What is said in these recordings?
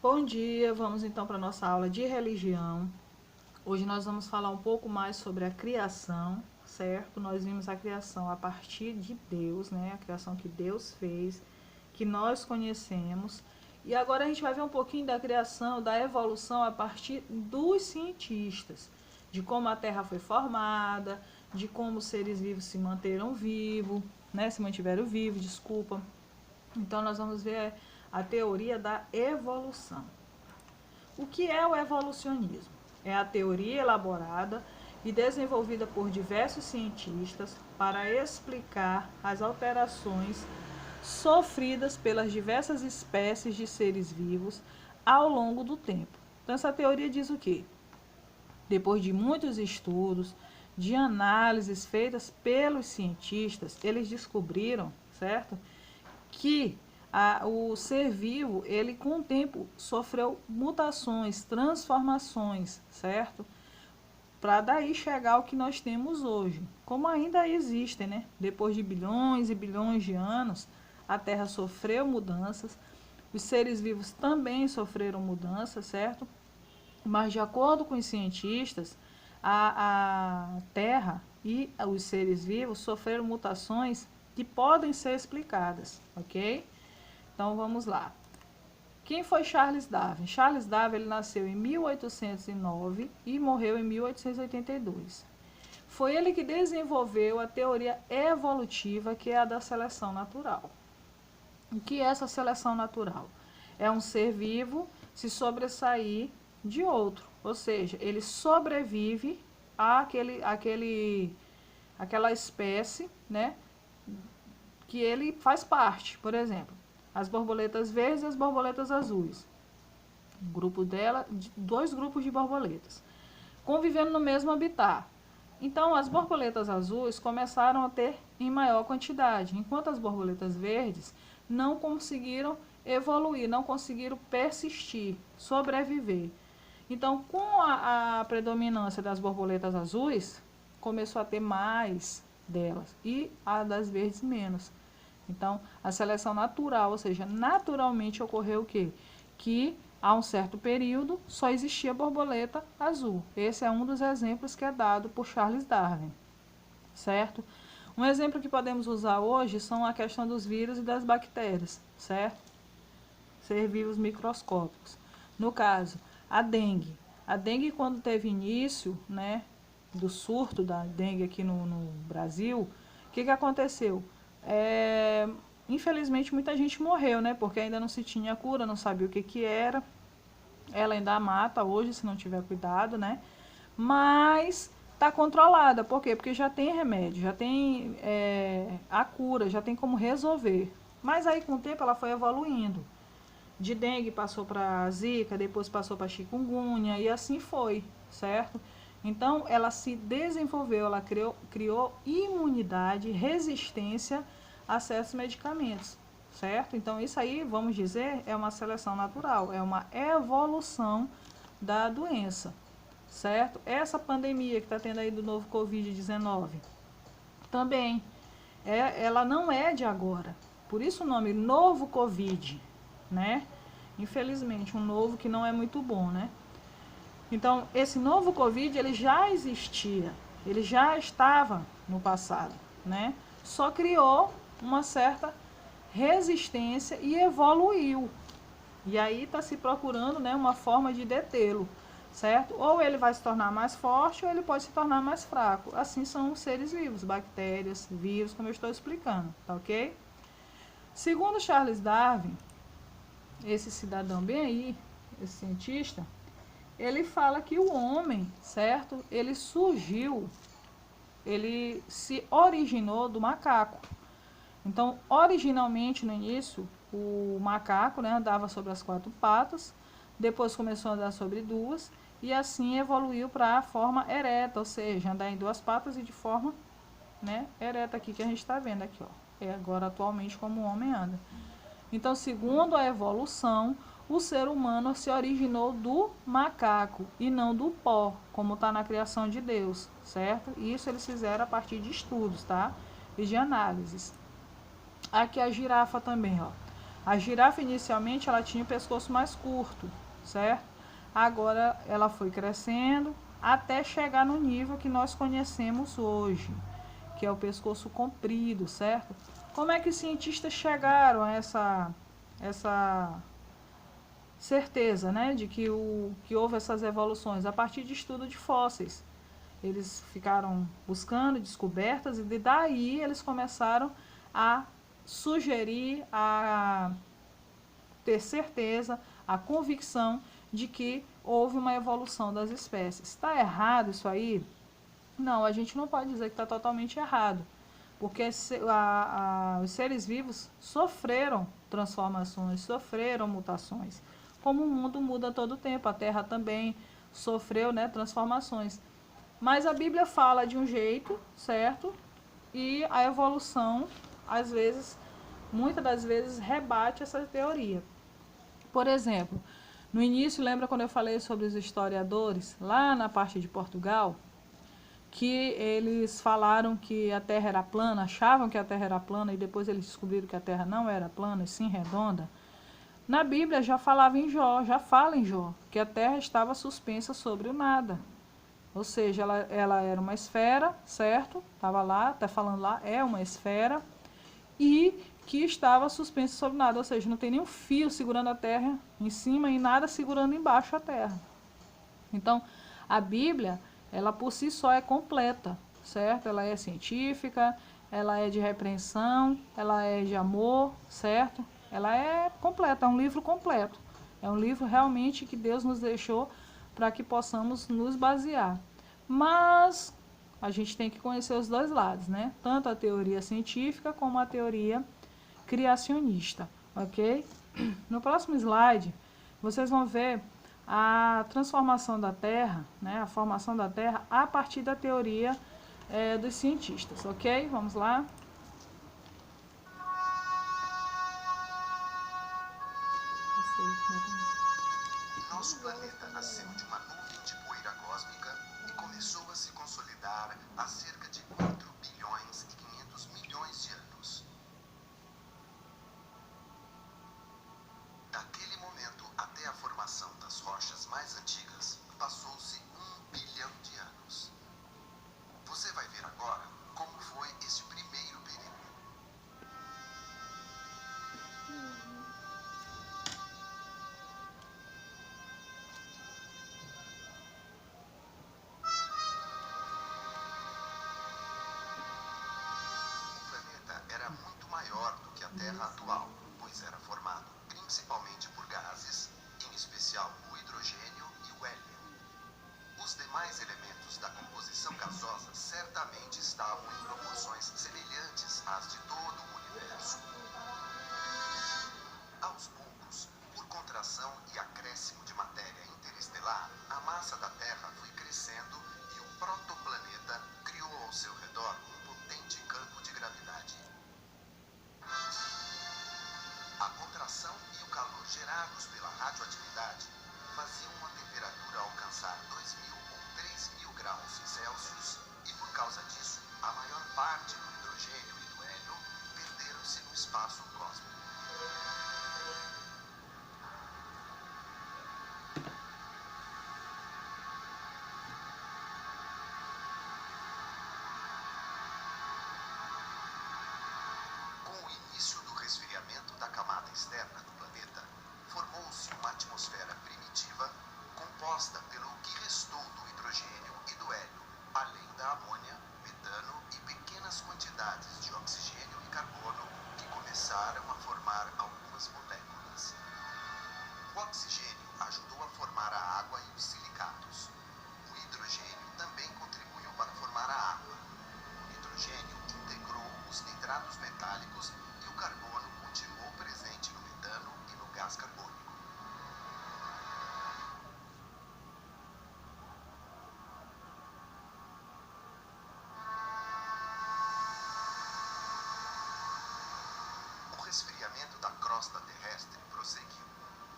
Bom dia, vamos então para a nossa aula de religião. Hoje nós vamos falar um pouco mais sobre a criação, certo? Nós vimos a criação a partir de Deus, né? A criação que Deus fez, que nós conhecemos. E agora a gente vai ver um pouquinho da criação, da evolução a partir dos cientistas, de como a Terra foi formada, de como os seres vivos se manteram vivos, né? Se mantiveram vivos, desculpa. Então nós vamos ver a teoria da evolução. O que é o evolucionismo? É a teoria elaborada e desenvolvida por diversos cientistas para explicar as alterações sofridas pelas diversas espécies de seres vivos ao longo do tempo. Então essa teoria diz o quê? Depois de muitos estudos, de análises feitas pelos cientistas, eles descobriram, certo? Que o ser vivo, ele com o tempo sofreu mutações, transformações, certo? Para daí chegar ao que nós temos hoje. Como ainda existem, né? Depois de bilhões e bilhões de anos, a Terra sofreu mudanças, os seres vivos também sofreram mudanças, certo? Mas de acordo com os cientistas, a Terra e os seres vivos sofreram mutações que podem ser explicadas, ok? Então vamos lá. Quem foi Charles Darwin? Charles Darwin ele nasceu em 1809 e morreu em 1882. Foi ele que desenvolveu a teoria evolutiva, que é a da seleção natural. O que é essa seleção natural? É um ser vivo se sobressair de outro, ou seja, ele sobrevive àquela espécie, né, que ele faz parte. Por exemplo, as borboletas verdes e as borboletas azuis. Um grupo dela, dois grupos de borboletas, convivendo no mesmo habitat. Então, as borboletas azuis começaram a ter em maior quantidade, enquanto as borboletas verdes não conseguiram evoluir, não conseguiram persistir, sobreviver. Então, com a predominância das borboletas azuis, começou a ter mais delas e a das verdes menos. Então, a seleção natural, ou seja, naturalmente ocorreu o quê? Que há um certo período só existia borboleta azul. Esse é um dos exemplos que é dado por Charles Darwin, certo? Um exemplo que podemos usar hoje são a questão dos vírus e das bactérias, certo? Ser vivos microscópicos. No caso, a dengue. A dengue, quando teve início, né, do surto da dengue aqui no Brasil, o que aconteceu? Infelizmente muita gente morreu, né? Porque ainda não se tinha cura, não sabia o que era. Ela ainda mata hoje, se não tiver cuidado, né? Mas tá controlada. Por quê? Porque já tem remédio, já tem a cura, já tem como resolver. Mas aí com o tempo ela foi evoluindo. De dengue passou para zika, depois passou para chikungunya e assim foi, certo? Então ela se desenvolveu, ela criou imunidade, resistência a certos medicamentos, certo? Então isso aí, vamos dizer, é uma seleção natural, é uma evolução da doença, certo? Essa pandemia que está tendo aí do novo Covid-19 também, ela não é de agora, por isso o nome novo Covid, né? Infelizmente, um novo que não é muito bom, né? Então, esse novo Covid, ele já existia, ele já estava no passado, né? Só criou uma certa resistência e evoluiu. E aí está se procurando, né, uma forma de detê-lo, certo? Ou ele vai se tornar mais forte ou ele pode se tornar mais fraco. Assim são os seres vivos, bactérias, vírus, como eu estou explicando, tá ok? Segundo Charles Darwin, esse cidadão bem aí, esse cientista, ele fala que o homem, certo? Ele surgiu, ele se originou do macaco. Então, originalmente, no início, o macaco, né, andava sobre as 4 patas, depois começou a andar sobre 2, e assim evoluiu para a forma ereta, ou seja, andar em 2 patas e de forma, né, ereta aqui que a gente está vendo aqui, ó. É agora atualmente como o homem anda. Então, segundo a evolução, o ser humano se originou do macaco e não do pó, como está na criação de Deus, certo? Isso eles fizeram a partir de estudos, tá? E de análises. Aqui a girafa também, ó. A girafa inicialmente ela tinha o pescoço mais curto, certo? Agora ela foi crescendo até chegar no nível que nós conhecemos hoje, que é o pescoço comprido, certo? Como é que os cientistas chegaram a essa certeza, né, de que houve essas evoluções? A partir de estudo de fósseis. Eles ficaram buscando descobertas e daí eles começaram a sugerir, a ter certeza, a convicção de que houve uma evolução das espécies. Está errado isso aí? Não, a gente não pode dizer que está totalmente errado, porque os seres vivos sofreram transformações, sofreram mutações. Como o mundo muda todo o tempo, a Terra também sofreu, né, transformações. Mas a Bíblia fala de um jeito, certo? E a evolução, às vezes, muitas das vezes, rebate essa teoria. Por exemplo, no início, lembra quando eu falei sobre os historiadores, lá na parte de Portugal, que eles falaram que a Terra era plana, achavam que a Terra era plana e depois eles descobriram que a Terra não era plana, e sim redonda. Na Bíblia já falava em Jó, já fala em Jó, que a Terra estava suspensa sobre o nada. Ou seja, ela era uma esfera, certo? Estava lá, está falando lá, é uma esfera, e que estava suspensa sobre nada, ou seja, não tem nenhum fio segurando a terra em cima e nada segurando embaixo a terra. Então, a Bíblia, ela por si só é completa, certo? Ela é científica, ela é de repreensão, ela é de amor, certo? Ela é completa, é um livro completo. É um livro realmente que Deus nos deixou para que possamos nos basear. Mas a gente tem que conhecer os dois lados, né? Tanto a teoria científica como a teoria criacionista, ok? No próximo slide, vocês vão ver a transformação da Terra, né, a formação da Terra a partir da teoria dos cientistas, ok? Vamos lá. Nosso planeta nasceu de uma nuvem de poeira cósmica e começou a se consolidar há cerca de 4 bilhões e 500 milhões de anos. Daquele momento até a formação das rochas mais antigas, passou-se 1 bilhão de anos. Você vai ver agora como foi esse primeiro período. O planeta era muito maior do que a Terra atual, pois era formado principalmente por gases, em especial o hidrogênio e o hélio. Os demais elementos da composição gasosa certamente estavam em proporções semelhantes às de todo o universo. Aos poucos, por contração e acréscimo de matéria interestelar, a massa da Terra foi crescendo e o protoplaneta criou ao seu redor um potente campo de gravidade. A contração e o calor gerados pela radioatividade faziam a temperatura alcançar 2.000 ou 3.000 graus Celsius e, por causa disso, a maior parte do hidrogênio e do hélio perderam-se no espaço cósmico. Com o início do resfriamento da camada externa do planeta, formou-se uma atmosfera primitiva composta pelo que restou do hidrogênio e do hélio, além da amônia, metano e pequenas quantidades de oxigênio e carbono que começaram a formar algumas moléculas. O oxigênio ajudou a formar a água e os silicatos. O hidrogênio também contribuiu para formar a água. O nitrogênio integrou os nitratos metálicos e o carbono continuou presente no metano e no gás carbônico. O resfriamento da crosta terrestre prosseguiu.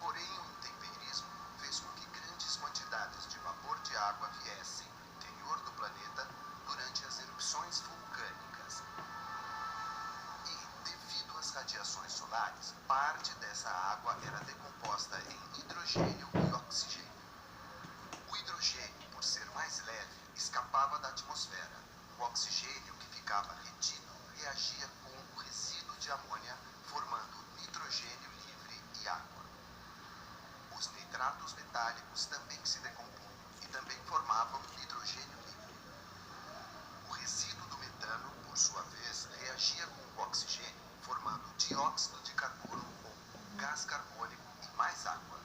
Porém, o intemperismo fez com que grandes quantidades de vapor de água viessem do interior do planeta durante as erupções vulcânicas. E, devido às radiações solares, parte hidrogênio e oxigênio. O hidrogênio, por ser mais leve, escapava da atmosfera. O oxigênio, que ficava retido, reagia com o resíduo de amônia, formando nitrogênio livre e água. Os nitratos metálicos também se decompunham e também formavam nitrogênio livre. O resíduo do metano, por sua vez, reagia com o oxigênio, formando dióxido de carbono ou gás carbônico e mais água.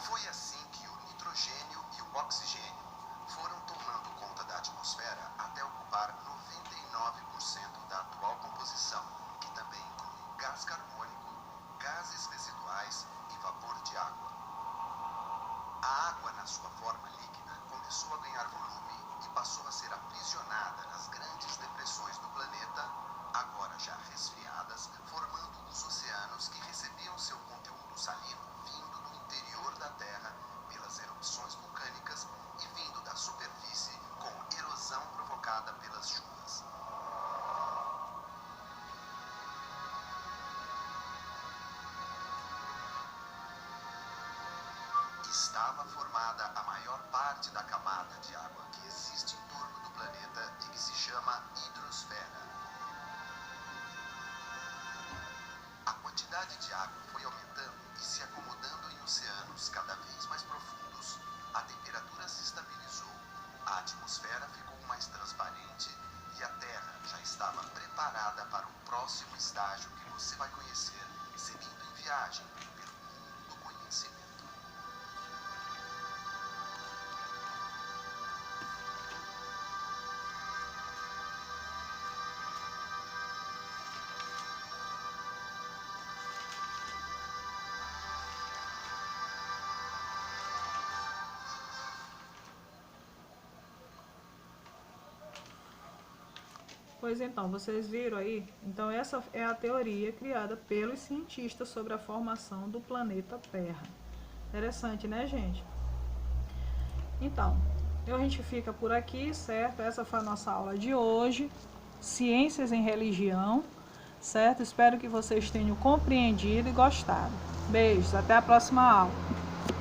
Foi assim que o nitrogênio e o oxigênio foram tomando conta da atmosfera até ocupar 99% da atual composição, que também inclui gás carbônico, gases residuais e vapor de água. A água, na sua forma líquida, começou a ganhar volume e passou a ser aprisionada nas grandes depressões do planeta, agora já resfriadas, formando os oceanos que recebiam seu conteúdo salino vindo do interior da Terra pelas erupções vulcânicas e vindo da superfície com erosão provocada pelas chuvas. Estava formada a maior parte da camada de água que existe em torno do planeta e que se chama hidrosfera. A quantidade de água foi aumentando e se acomodando em oceanos cada vez mais profundos, a temperatura se estabilizou, a atmosfera ficou mais transparente e a Terra já estava preparada para o próximo estágio que você vai conhecer, seguindo em viagem pelo mundo do conhecimento. Pois então, vocês viram aí? Então essa é a teoria criada pelos cientistas sobre a formação do planeta Terra. Interessante, né, gente? Então, a gente fica por aqui, certo? Essa foi a nossa aula de hoje, Ciências em Religião, certo? Espero que vocês tenham compreendido e gostado. Beijos, até a próxima aula.